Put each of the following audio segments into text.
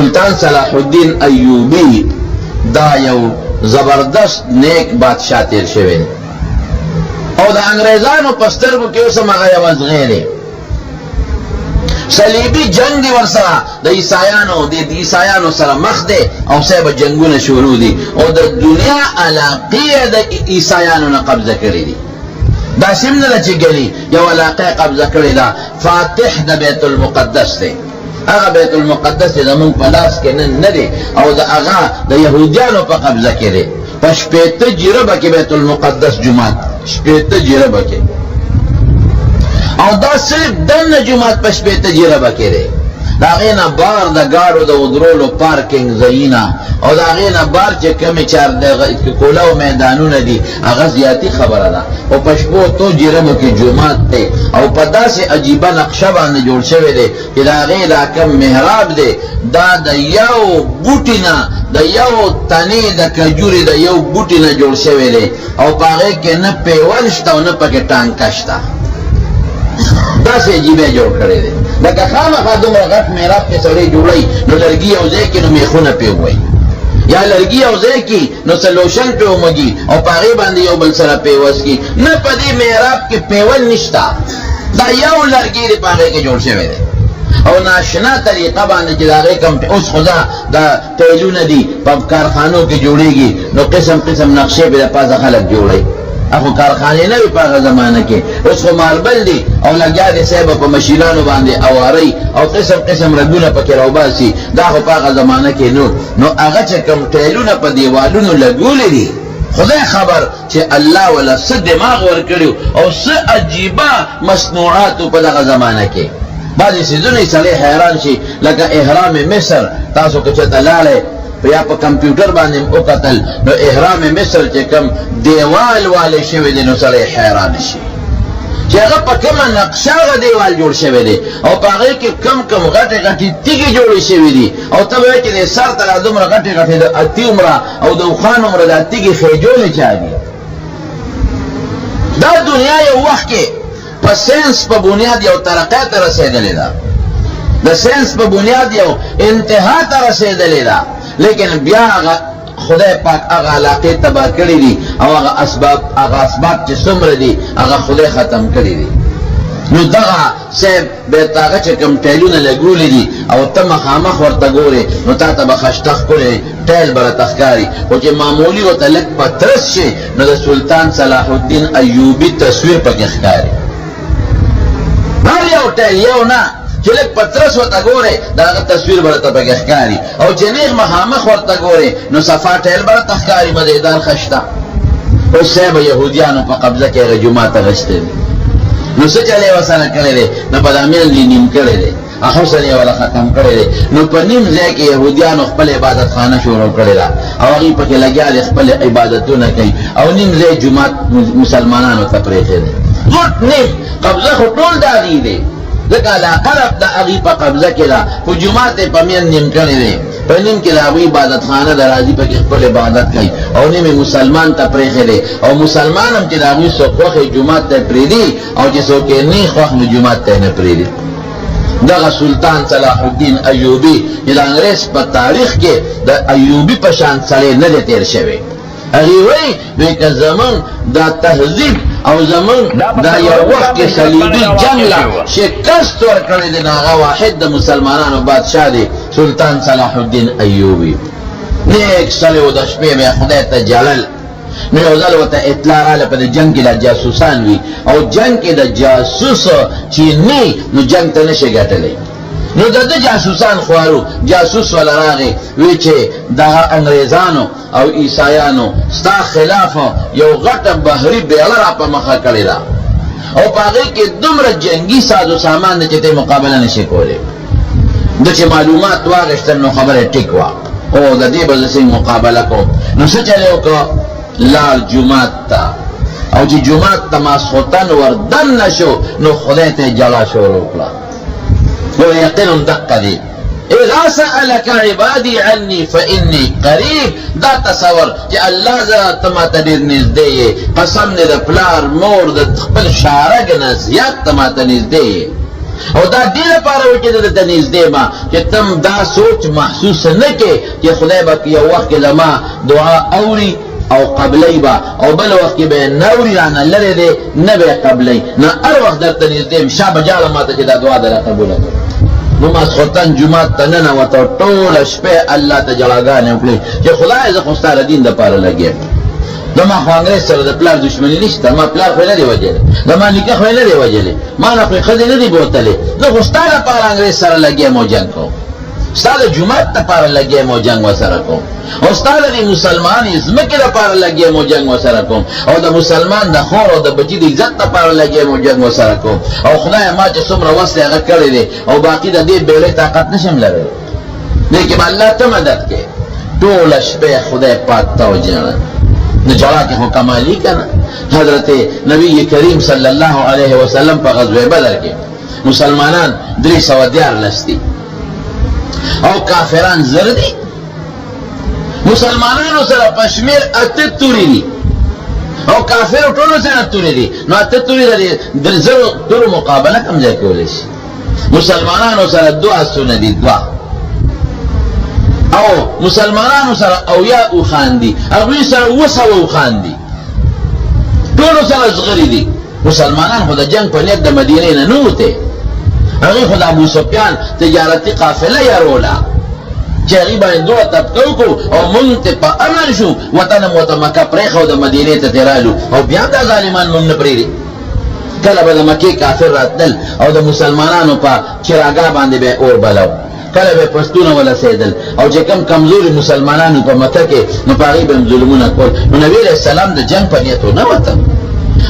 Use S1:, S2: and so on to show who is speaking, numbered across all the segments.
S1: سلطان صلاح الدین ایوبی دا یو زبردست نیک بادشاہ تیر شوی او دا انگریزانو پسترگو کیوسم آغا یوازغی دی صلیبی جنگ دی ورسرا دا عیسایانو سر مخ دی او سیب جنگون شروع دی او دا دنیا علاقی دا عیسایانو نا قبضہ کری دی دا سمنا دا چی گلی یو علاقی قبضہ کری دا فاتح دا بیت المقدس دی اغا بیت المقدس دا من پلاس کے نن ندی او دا اغا دا یہودیانو پا قبضہ کری پشپیت جربا کی بیت المقدس جماعت شپیت جربا کی او دا صرف دن جماعت پشپیت جربا کی رے دا غینا بار دا گارو دا ودرولو پارکنگ زینا او دا غینا بار چه کمی چار دا کولاو میدانون دی اغزیاتی خبر دا او پشپو تو جربا کی جماعت تے او پدا سے عجیبا نقشہ باندے جوڑ شوے دے کہ دا غینا کم محراب دے دا یو بوٹینا دا یو تانی دا کجوری دا یو بوٹینا جوڑ شوے دے او پاگے کے نا پیولشتا و نا پاکے ٹانکشتا دا سے عجیبے جوڑ کرے دے لکہ خام خادم رغت میراب کے سڑے جوڑائی نو لرگی اوزے کی نو میخون پہ ہوئی یا لرگی اوزے کی نو سلوشن پہ ہومگی او پاگے باندی یو بل سر پیوز کی نا پدی میراب کے پیول نشتا دا یو لرگی دے پاگے کے جوڑ شوے دے او ناشنا طریقہ باندې چې داغه کم اوس خدا دا تیلون دی په کارخانو کې جوړیږي نو قسم قسم نقشې به پازه خلک جوړي اخو کارخانه نه په هغه زمانه کې اوس خو ماربل دی او لګیا دي سبب په مشینانو باندې اواري او قسم قسم رګونه پکې راوباسي دا خو په هغه زمانه کې نو هغه چې کم تیلون په دیوالونو لګولې دي خدای خبر چې الله ولا صد دماغ ور کړو او څه عجیبه مصنوعات په هغه زمانه کې بعضی سیزونی سلی حیران شي لکه احرام مصر تاسو کچتا لاله یا پا کمپیوٹر باندیم او قتل نو احرام مصر چه کم دیوال والے شوی دی نو سلی حیران شي چه اگه پا کم نقشا اگه دیوال جوڑ شوی دی او پا اگه که کم غٹی غٹی تیگی جوڑی شوی دی او تب اوی که دی سر تلا دمرا غٹی غٹی دا اتی عمرا او دا خان عمرا دا تیگی خیجولی چا دی دا دنیا یو وقت که پا سینس پا بنیاد یو ترقیت رسیدلی دا دا سینس پا بنیاد یو انتہا تا رسیدلی دا لیکن بیا خدای پاک اغا علاقے تباہ کری دی او اغا اسباب چی سمر دی اغا خدای ختم کری دی نو دغا سیب بیتاغا چکم ٹیلون لگولی دی او تم خامخ ورطا گوری نو تا تا بخشتخ کلی ٹیل برا تخکاری او چی معمولی و تلک پترس شی نو دا سلطان صلاح الدین ایوبی تصویر پک اخکاری ہر یو ٹیل یو نا چلک پترس ورطا گوری دا تصویر برا تا پک اخکاری او چنیغ مخامخ ورطا گوری نو صفا ٹیل برا تخکاری مدیدار خشتا او سیب یہودیانو پا قبضہ کے رجومات غشتے دی نو سچلے وسانہ کرے دے نو پدامیان لی نیم کرے دے احسنی والا ختم کرے دے نو پا نیم زی کے یہودیانو خپل عبادت خانہ شروع کرے دا او اگی پا کے لگیا دے خپل عبادتو نہ کئی او نیم زی جماعت مسلمانانو تپریخے دے غٹ نیم قبضہ خطول دا دی دے لکا لا قرب دا اگی پا قبضہ کے دا پا جماعت پا مین نیم کرے دے پا نیم کے لاغوی عبادت خانہ دا رازی پا کے خپل عبادت کئی او نیم مسلمان تا پریخے دے او مسلمان ہم کے لاغوی سو خوخ جماعت تا پریدی او جسو کے نی خوخ جماعت تا نپریدی دا سلطان صلاح الدین ایوبی جدا انگریز پا تاریخ کے دا ایوبی پا شان سالے ندے تیر شوے اگیوئی بیکا زمان دا تحذیب او زمان دا یو وقت کے صلیبی جنگ لا شکست ورکڑی دے ناغا واحد دا مسلمانان و بادشاہ دے سلطان صلاح الدین ایوبی نیک صلی و دا شپے میں خدای تا جلل نیوزل و تا اطلاع رالا پا دا جنگ کی دا جاسوسان وی او جنگ کی دا جاسوس چینی نو جنگ تا نشے گاتا لئی نو دا دا جاسوسان خوارو جاسوس والا راغی ویچے دا انگریزانو او عیسایانو ستا خلاف یو غٹ بحری بیلر اپا مخا کردی دا او پاگئی که دمر جنگی ساز و سامان دا چیتے مقابلہ نشے کولے دا چی معلومات واغشتن نو خبر ٹک وا او دا دی بزسی مقابلہ کو نو سچلے او که لال جماعت تا او چی جماعت تا ماسخوتن وردن نشو نو خدای تا جلا شو روکلا نو یقین دقا دی اذا سألك عبادی عنی فإنی قریب دا تصور کہ اللہ ذرا تماتا دیر نزدے قسم نے دا پلار مور دا خپل شارگ نزیاد تماتا نزدے او دا دې لپاره و چې درته نږدې ما چې تم دا سوچ محسوس نه کې چې خدای به یو وخت کې زما دعا اوري او قبلی با او بل وقت کې به نوري رانه لرې دی نه به قبلی نه هر وخت درته نږدې یم شا به جاړه ماته چې دا دعا دله قبوله کړه. نو ماسخوتن جومات ته ننوته ټوله شپې الله ته جړاګانې وکړې چې خدای زه خو ستا د دین دپاره لګېم. زما خو انګرېز سره د پلار دشمني نشته، ما پلار خو یې نه دی وجلی، زما نیکه خو یې نه دی وجلی، ما نه خو یې ښځې نه دي بوتلې، زه خو ستا دپاره انګرېز سره لګېم او جنګ کوم، ستا د جومات دپاره لګېم او جنګ ورسره کوم، او ستا د دې مسلمان ځمکې دپاره لګېم او جنګ ورسره کوم، او د مسلمان د خور او د بچي د عزت دپاره لګېم او جنګ ورسره کوم. او خدایه ما چې څومره وس دی هغه کړی دی او باقي د دې بیړۍ طاقت نشم لرلی، دې کې به الله ته مدد کوي. ټوله شپې خدای پاک ته وژړل. نو جړا کې خو کمالي که نه. حضرت نبی کریم صلی الله علیه وسلم په غزوه بدر کې مسلمانان 314 دي او کافران زر دي. مسلمانانو سره په شمېر 8 تورې دي او کافرو ټولو سره تورې دي. نو 8 تورې د زرو تورو مقابله کوم ځای کولی شي؟ مسلمانانو سره 2 آسونه دي، 2 او مسلمانانو سره اویا اوخان دي، هغوی سره 200 اوخان دي، ټولو سره زغري دي. مسلمانان خو د جنگ په نیت د مدینې نه نوته، هغوی خو د ابو سفیان تجارتي قافله یاروله چې هغوی باندې دوه طبقه وکړو او مونږ ته په امن شو، وطن مو ته مکه پرېښود د مدینې ته تېرالو او بیا دا ظالمان مونږ نه پرېږدي. کله به د مکې کافر راتلل او د مسلمانانو په چراګاه باندې به اور بلو، کله به پښتونه ولسېدل او چې کوم کمزوري مسلمانانو په مکه کې نو په هغوی به هم ظلمونه کول. نو نبي علیه السلام د جنګ په نیت ونه وته،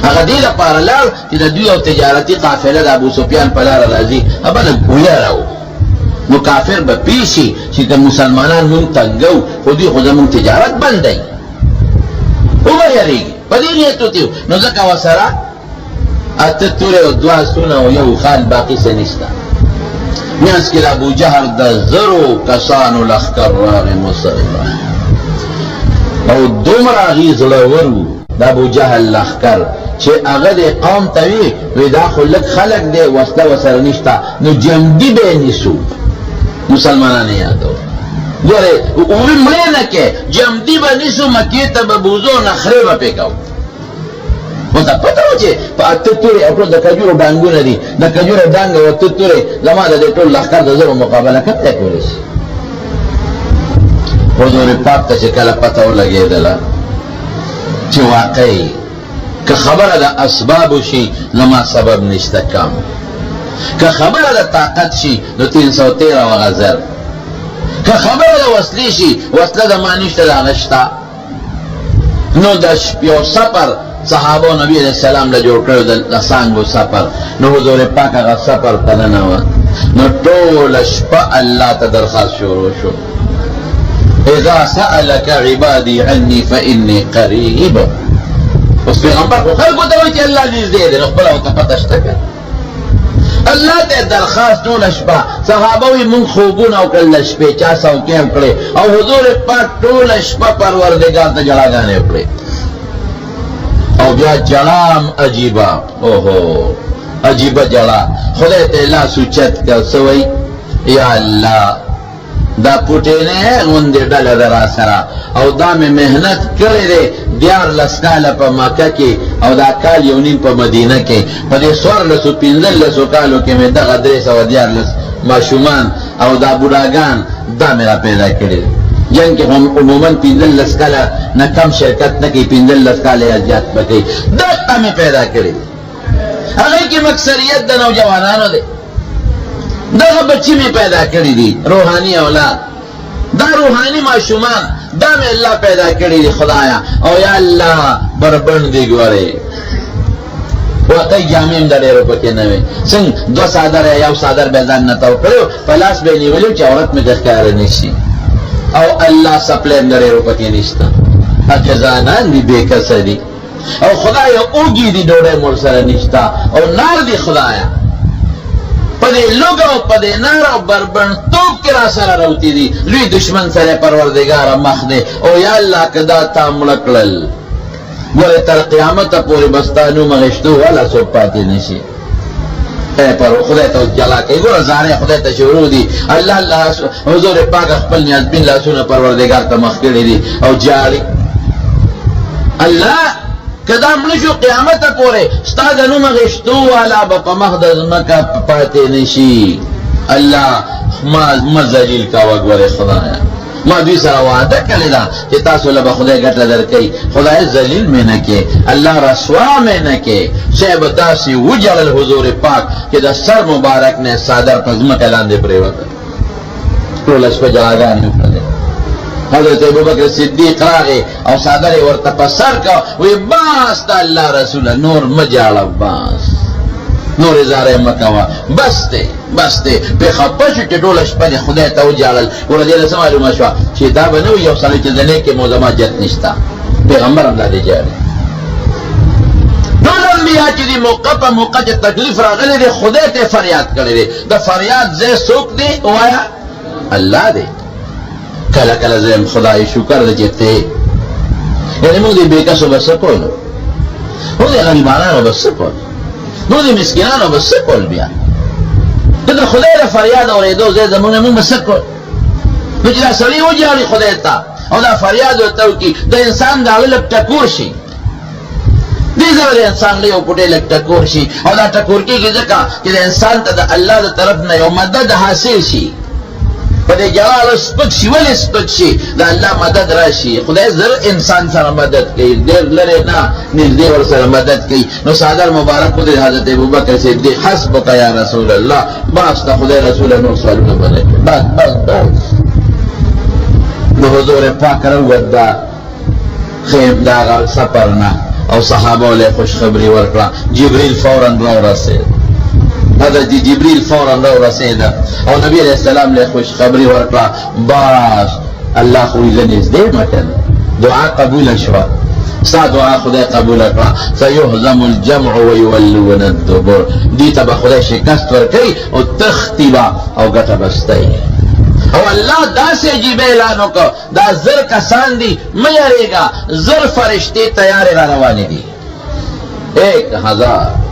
S1: هغه دې لپاره لاړ چې د دوی یو تجارتي قافله د ابو سفیان په لاره راځي، هغه د ویاره و. نو کافر به پوه شي چې که مسلمانان مونږ تنګو خو دوی خو زمونږ تجارت بند دی، وبه یارېږي په دې نیت وتي. نو ځکه ورسره 8 تورې او 2 آسونه او یو خان باقي څه نشته. میانس کې د ابو جهل د زرو کسانو لښکر راغی مسلمان او دومره هغوی زړور وو د ابو جهل لښکر چې هغه د قوم ته وی دا خو لږ خلک دی وسله ورسره نشته، نو جمدي به یې نیسو. مسلمانان یې یادول ګورې اووی مړې نه کې جمدي به نیسو، مکې ته به بوځو، نخرې به پې کوو. نو ته پته و چې په 8 تورې او ټول د کجورو ډانګونه دي، د کجورو ډانګ او 8 تورې زما د دې ټول لښکر د زرو مقابله کوم ځای کولی شي؟ حضور پاک ته چې کله پته ولګېدله چې واقعي که خبره د اسبابو شي زما سبب نشته کم، که خبره د طاقت شي نو 313 وغه زر، که خبره د وسلې شي وسله د ما نشته د هغه شته. نو د یو سفر صحابو نبی علیہ السلام له جوړ کړو د څانګو سفر، نو حضور پاک هغه سفر ته ننوت. نو ټوله شپه الله ته درخواست شروع شو، اذا سألك عبادي عني فإني قریب. اوس پیغمبر خو خلکو ته وایي چې الله نږدې دی، نو خپله ورته پته شته که الله ته درخواست ټوله شپه. صحابه وایي مونږ خوبونه وکړل د شپې، چا څوکۍ وکړې او حضور پاک ټوله شپه پروردګار ته جړاګانې وکړې او بیا جړام عجیبه، اوهو عجیبه جړا. خدای ته لاس اوچت کړ، څه وایي؟ یا الله دا پوټینې غوندې ډله ده را سره او دا مې محنت کړی دی 14 کاله په مکه کې او دا کال 1.5 په مدینه کې، په دې 1415 کالو کې مې دغه 314 ماشومان او دا بوډاګان دا مې را پیدا کړي. جنگ کې هم عموماً 15 کاله نه کم شرکت نه کوي، 15 کاله یا زیات به کوي. دغه مې پیدا کړي، هغې کې مکثریت د نوجوانانو دی. دغه بچی مې پیدا کړي دي، روحاني اولاد، دا روحاني ماشومان دا مې الله پیدا کړي دي خدایا. او یا الله بربند دي ګورې واقعي جامې هم د ډېرو پکې نه وې، څنګه 2 څادر یا 1 څادر به ځان نه تاو کړی په لاس به یې نیولي چې عورت مې د ښکاره نه شي. او الله سپلی هم د ډېرو پکې نشته، هغه ځانان دي بې کسه دي او خدایا اوږي دي ډوډۍ مور سره نشته او نار دي خدایا پدې لوګ او پدې نار او بربند توپ کې را سره راوتی دي. لوی دشمن سره پروردګار مخ دی او یا الله کدا تا مړ کړل ګوره تر قیامت پورې بستانو مغشتو والا څوک پاتې نشي. پر خدای ته جلا کوي ګوره ځانې خدای ته شروع دي الله الله حضور پاک خپل نیاز بین لاسونه پروردګار ته مخ کړي دي او جاري الله کدا مړ شو قیامت پورې ستا د نوم غشتو والا به په مخ د ځمکه پاتې نشي الله ما ذلیل کا وګوره خدایا ما دوی سره وعده کړی ده چې تاسو له به خدای ګټه درکوي خدای ذلیل مې نه کې الله رسوا مې نه کې شی به داسې وجړل حضور پاک چې د سر مبارک نه صادر په ځمکه لاندې پرېوته ټوله شپه جلاګانې وکړلې حضرت ابوبکر صدیق راغی او صادر یې ورته په سر کا وی باس د الله رسوله نور مه جاړه باس نور اظهار مکوا بس دی په خپه شو چې ټوله شپه دې خدای ته وجاړل ګوره دې له څه معلومه شوه چې دا به نه وي یو سړی چې د نیکې موضوع جت نشته پیغمبر هم دا دې جاړي ټول انبیا چې دې موقع په موقع چې تکلیف راغلی دی خدای ته فریاد کړی دی د فریاد ځای څوک دی ووایه الله دی کله کله زه خدای شکر دی چې ته یعنې موږ دې بېکسو به څه کول موږ دې غریبانانو به څه کول نو دې مسکینانو به څه کول بیا ته د خدای د فریاد اورېدو ځای زمونږ نه موږ به څه کول نو چې دا سړی وجاړي خدای ته او دا فریاد ورته وکړي د انسان د هغه لږ ټکور شي دې ځای د انسان له یو پوټی لږ ټکور شي او دا ټکور کېږي ځکه چې د انسان ته د الله د طرف نه یو مدد حاصل شي په دې جلال سپک شي ولې سپک شي د الله مدد راشي خدای زر انسان سره مدد کوي ډېر لرې نه نږدې ورسره مدد کوي نو صادر مبارک خو د حضرت ابوبکر صدیق حسبک یا رسول الله بس د خدای رسول نور سوالونه بنه بس د حضور پاک راووت دا خیم دا سفر نه او صحابه له خوشخبری ورکړه جبريل فورا راورسېد حضرت جبريل فورا راورسېد او نبی علیہ السلام له خوشخبری ورکړه باس الله خو یې نږدې مکن دعا قبول شوه ستا دعا خدای قبول کړه فیهزم الجمع ویولون الدبر دې ته به خدای شکست ورکوي او تختی به او ګټه بستی او الله داسې عجیب اعلان وکړ دا زر کسان دي مه یریږه زر فرشتې تیارې را روانې دي 1000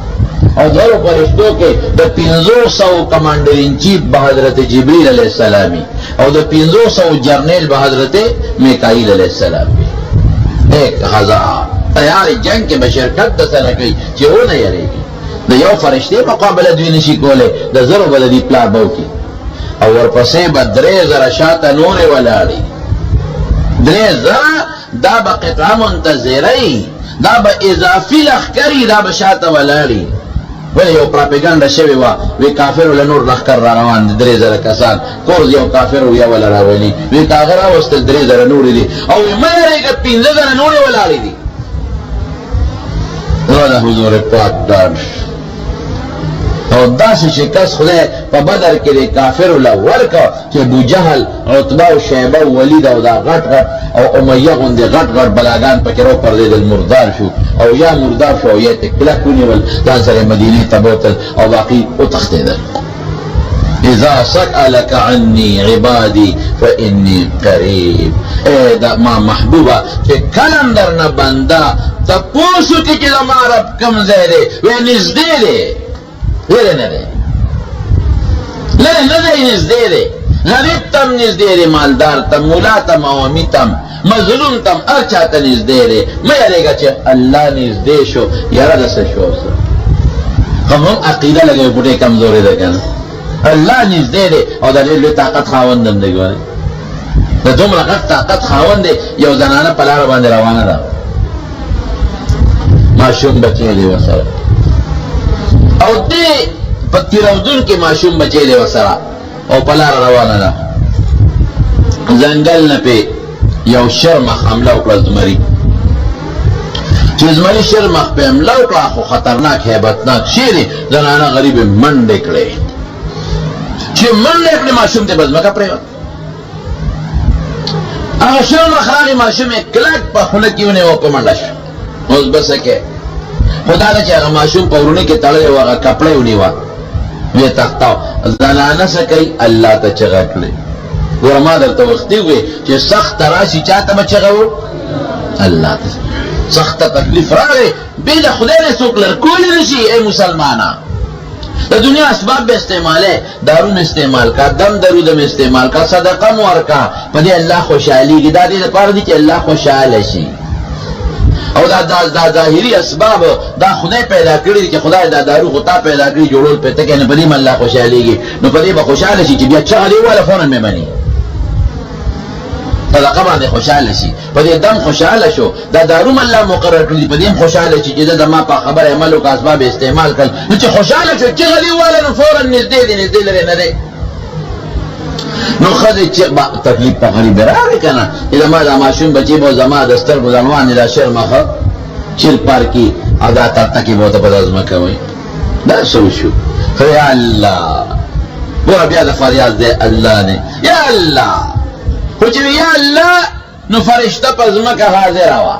S1: او دورو فرشتو کې د 500 کمانډر ان چیف به حضرت جبریل علیہ السلامی او د 500 جرنیل به حضرت میکائیل علیہ السلام 1000 تیار جنگ کې به شرکت د سره کوي چې ونه یریږي د یو فرشتې مقابله دوی نشي کولی د زرو به د دې پلار به وکړي او ورپسې به 3000 شاته نورې ولاړې 3000 دا به قطعه منتظرۍ دا به اضافي لښکري دا به شاته ولاړې ولې یو پراپیګنډه شوې وه وی کافرو له نور لښکر را روان دي 3000 کسان کوز یو کافر و یا وله راولي وی که هغه راوستل 3000 نورې دي او وی مه یارېږه 15000 نورې ولاړې دي نو د حضور پاک ډاډ او داسې شکست خدای په بدر کې د کافرو له ورکړه چې ابوجهل عتبه او شیبه او ولید او دا غټ او امیه غوندې غټ بلاګان پکې راوپرېدل مردار شو او یا مردار شو او یا یې کلک ونیول ځان سره مدینې ته بوتل او باقي وتښتېدل اذا سألك عني عبادي فإني قريب دا ما محبوبه چې کلم درنه بنده تپوس وکړي چې زما رب کوم ځای دی وی نږدې دی لرې نه دی نږدې دی غریب تم نږدې دی مالدار تم مولا تم عوامي تم مظلوم تم هر چاته نږدې دی مه یارېږه چې الله نږدې شو یاره د څه شو همون عقیده لږ یو پوټې کمزورې ده که نه الله نږدې دی او د ډېر لوی طاقت خاوند هم دی ګورې د دومره غټ طاقت خاوند دی یو زنانه په لاره باندې روانه ده ماشوم بچی دی ورسره او دې په تیرودون کې ماشوم بچی دی ورسره او په لاره روانه ده ځنګل نه پې یو شرمخ حمله وکړه زمري چې زمري شرمخ پې حمله وکړه خو خطرناک هیبتناک شی دی زنانه غریبې منډې کړې چې منډې کړې ماشوم ته به ځمکه پرېوت هغه شرمخ راغی ماشوم یې کلک په خوله کې ونیو په منډه شو اوس به څه کې خدا ده چې هغه ماشوم په ورونه کې تړلی و هغه کپړی ونیوه ویې تختاو زنانه څه کوي الله ته چغه کړې ګوره ما درته وختي وې چې سخته راشي چا ته به چغه و الله ته سخته تکلیف راغی بې د خدای نه څوک لرکولی نه شي ای مسلمانه دا دنیا اسباب بے استعمال ہے، دارو میں استعمال کا، دم درود میں استعمال کا، صدقہ مور کا، پدے اللہ خوشحالی کی دا دے پار دی کہ اللہ خوشحال شي. او دا ظاہری اسباب دا خدای پیدا کړی چې خدای دا دارو غطا پیدا کړی جوړول پته کې نه پدې م الله خوشحاليږي، نو پدې به خوشاله شي چې بیا چغلی ولا فورن مې مني صدقه باندې خوشاله شي، پدې دم خوشاله شو، دا دارو م الله مقرر کړی پدې م خوشاله شي چې دا ما په خبر عمل او اسباب استعمال کړ، نو چې خوشاله شو چغلی ولا نو فورن نږدې لري نه دی. نو خدای چې تکلیف په غریب راغی کنه، اذا ما دا ماشوم بچي به زما د سترګو ځلوان لا شر مخه چیل پارکی ادا تاکی بہت بدازمہ کوئی دا سو شو. یا اللہ وہ بیا دا فریاد دے اللہ نے، یا اللہ کچھ بھی یا اللہ نو فرشتہ پزمہ کا حاضر ہوا،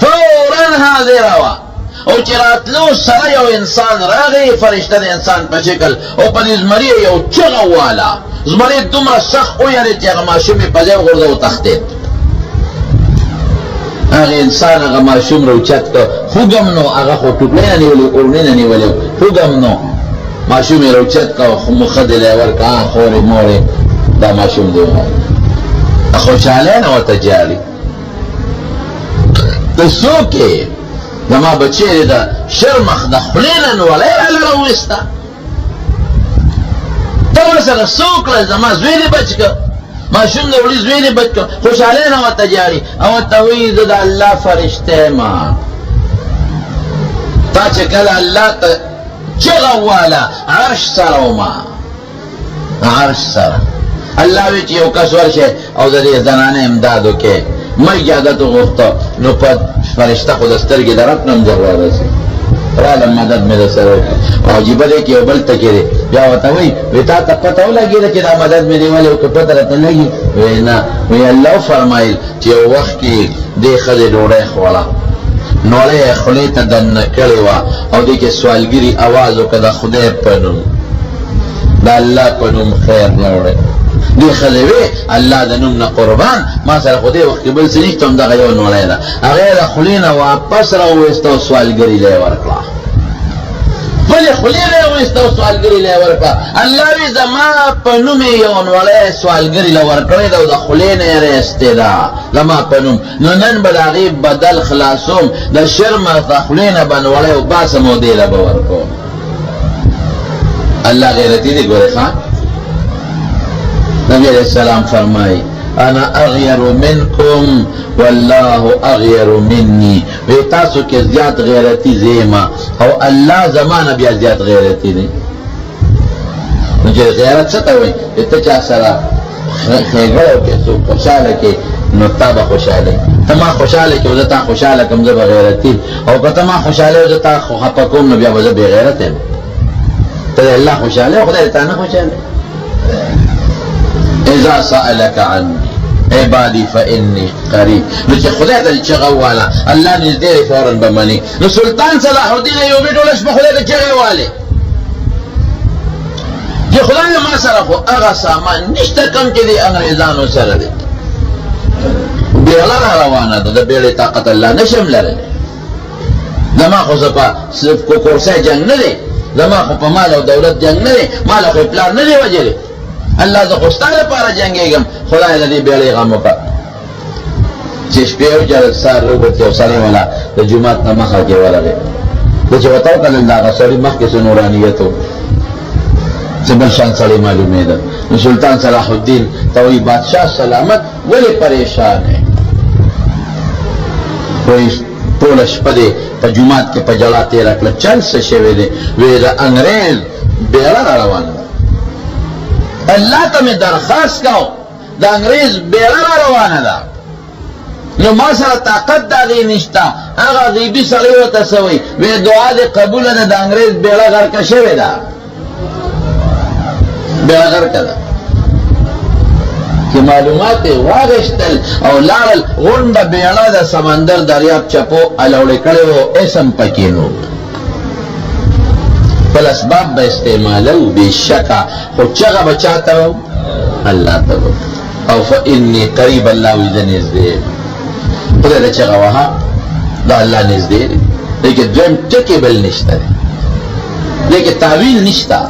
S1: فوراً حاضر ہوا، او چرات لو سر یو انسان راغی فرشتہ دے انسان پا شکل او پا دی زمری یو چغا والا زمری دمرا سخ او یعنی چغا ماشومی پزے غرده و تختید. اگه انسان اگه معشوم رو چت که خوگم نو اگه خود توپلینا نیولی قرنینا نیولی خوگم نو معشومی رو چت که مخد لیور که آن خوری موری دا معشوم دیو خوشحالین و تجاری تسو که دما بچه دا شرمخ دا خلینا ولی علی رویستا تو سر سوک لزما زویلی بچ که معشوم دا ولی زویلی بچ که خوشحالین و تجاری او توید دا اللہ فرشتے ما تا چکل اللہ تا چغوالا عرش سر ما عرش سر اللہ ویچ یو کس ورشے او دا دی زنان امدادو که مئی جادتو غفتا نو پا فرشتہ خود استر کی در اپنم جروالا سی رالم مدد میں دا سر عجیبہ دے کہ بل تکی دے جاوتا وی ویتا تا پتا ہو لگی دا چی دا مدد میں دے والے اوکا پتا رہتا لگی وینا وی اللہ فرمائل چی وقت کی دے خد ڈوڑے خوالا نولے خلی تا دن نکڑی وا او دے کہ سوالگیری آوازو کدا خدای پنم دا اللہ پنم خیر نوڑے دی خلوی اللہ دا نمنا قربان ما سر خودی وقت بل سنیشتم دا غیو نولی دا اغیر خلین واپس راویستو سوالگری لے ورکلا ولی خلین راویستو سوالگری لے ورکلا اللہ وی زما پنومی یون ولی سوالگری لے ورکلی دا خلین ریستی دا زما پنوم ننن بلاغیب بدل خلاصوم دا شرم دا خلین بن ولی و باسمو دیل بورکو اللہ غیرتی دی گوری خان نبی علیہ السلام فرمائی انا اغیر منکم واللہ اغیر منی ویتاسو کے زیاد غیرتی زیما او اللہ زمان بیا زیاد غیرتی دی مجھے غیرت ستا ہوئی اتا چاہ سرا خیگڑو کے سو خوشحال کے نتابا خوشحالے تما خوشحالے کے وزتا خوشحال کم زبا غیرتی او کتما خوشحالے وزتا خپکوم نبیا وزا بے غیرت ہے تو اللہ خوشحالے خدا اتانا خوشحالے اذا سألك عني عبادي فإني قريب نو خدای ته چغواله الله نږدې فورا بمني نو سلطان صلاح الدین ایوبی ټولش په خدای ته چغواله چې خدای ما سره خو هغه سامان نشته کم چې دی انګریزانو سره دی بیړه روانه ده د بیړې طاقت الله نشم لرلی زما خو زپا صرف کو کورسای جنگ نه دی زما خو په مال او دولت جنگ نه دی مال خو پلان نه دی وجلی اللہ دا خستان پارا جنگے گم خدای لدی بیڑی غم کا چش پیو جارت سار روبتی و سالی والا دا جماعت نمخا کے والا گئے دا چه وطاو کل اللہ کا سالی مخ کسی نورانیتو سبل شان سالی معلومی دا سلطان صلاح الدین توی بادشاہ سلامت ولی پریشان ہے کوئی پولش پدے پا جماعت کے پا جلاتے رکھلا چل سشوے دے وی دا انگریز بیڑا روان دا اللہ تمہیں درخواست کہو دا انگریز بیڑا روانا دا نو ما سر طاقت دا غی نشتا اگا غیبی سغیو تسوی وی دعا دے قبول دا انگریز بیڑا غر کشوی دا بیڑا غر کدا کہ معلومات واغشتل او لارل غنڈ بیڑا دا سمندر دریاب چپو علوڑے کڑے ہو اسم پکینو پل اسباب با استعمالو بے شکا خود چگا بچاتا ہو اللہ تلو او فا انی قریب اللہ ویدہ نزدے خود دا چگا وہاں دا اللہ نزدے لیکن دویم ٹکی بل نشتا ہے لیکن تعویل نشتا.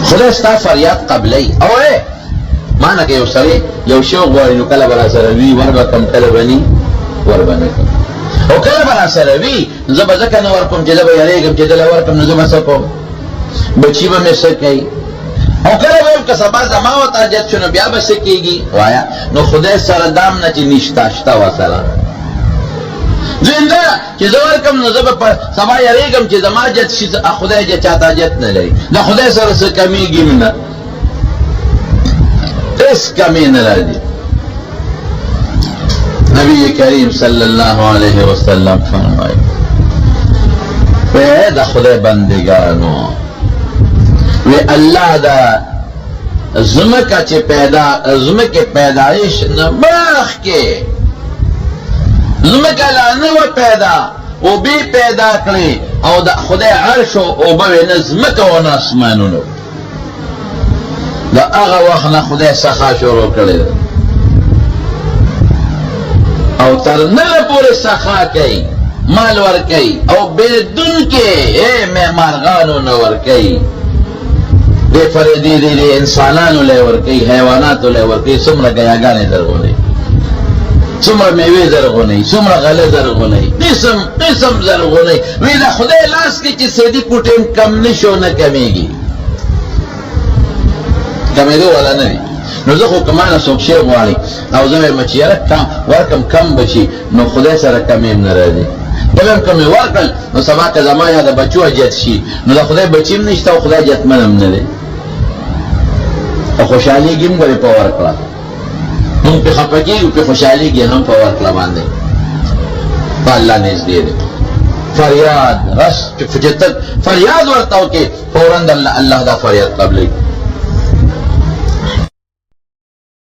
S1: خدای ستا فریاد قبلی او مانا که یو سره یو شو غواړي نو کله برا سره وی ور به کم کله بني ور باندې او کله برا سره وی زه به ځکه نو ور کوم چې زه به یریږم چې دل ور کوم نو زه به څه کوم بچی به مې څه کوي او کله به که سبا زما او تاجت شنو بیا به څه کېږي وایا نو خدای سره دام نه چې نشتا شتا وسره زنده چې زه ور کوم نو زه به سبا یریږم چې زما جت شي خدای جت چاته جت نه لري دا خدای سره څه کمیږي نه اس کمی نہ راضی. نبی کریم صلی اللہ علیہ وسلم فرمائے وے دا خدای بندگانو وے اللہ دا زمکا چے پیدا زمک پیدائش نباخ کے زمکا لانو پیدا او بی پیدا کرے او دا خدای عرش او بوے نزمکا و ناسمانونو دا اغا وخنا خدای سخا شروع کړی او تر نل پورې سخا کوي مال ور کوي او بدون کې معمارغانو نه ور کوي دې فریدي دې انسانانو له ور کوي حیواناتو له ور کوي څومره غیاګانې درغونې څومره میوې درغونې څومره غله درغونې قسم قسم درغونې وی دا خدای لاس کې چې سیدی کوټیم کم نشو نه کمیږي کمیدو والا نه وي نو زه خو کمانه څوک شی غواړي او زه وایم چې یاره کم ورکم کم بچي نو خدای سره کم یې نه راځي بل هم کم یې ورکړل نو سبا که زما یا د بچو اجت شي نو د خدای بچي هم نشته او خدای جتمن هم نه دی او خوشحالېږي هم ولې په ورکړه موږ پې خفه کېږو پې خوشحالېږي هم په ورکړه باندې په الله نږدې دی فریاد رس چې فریاد ورته وکړې فوراً د الله دا فریاد قبلوي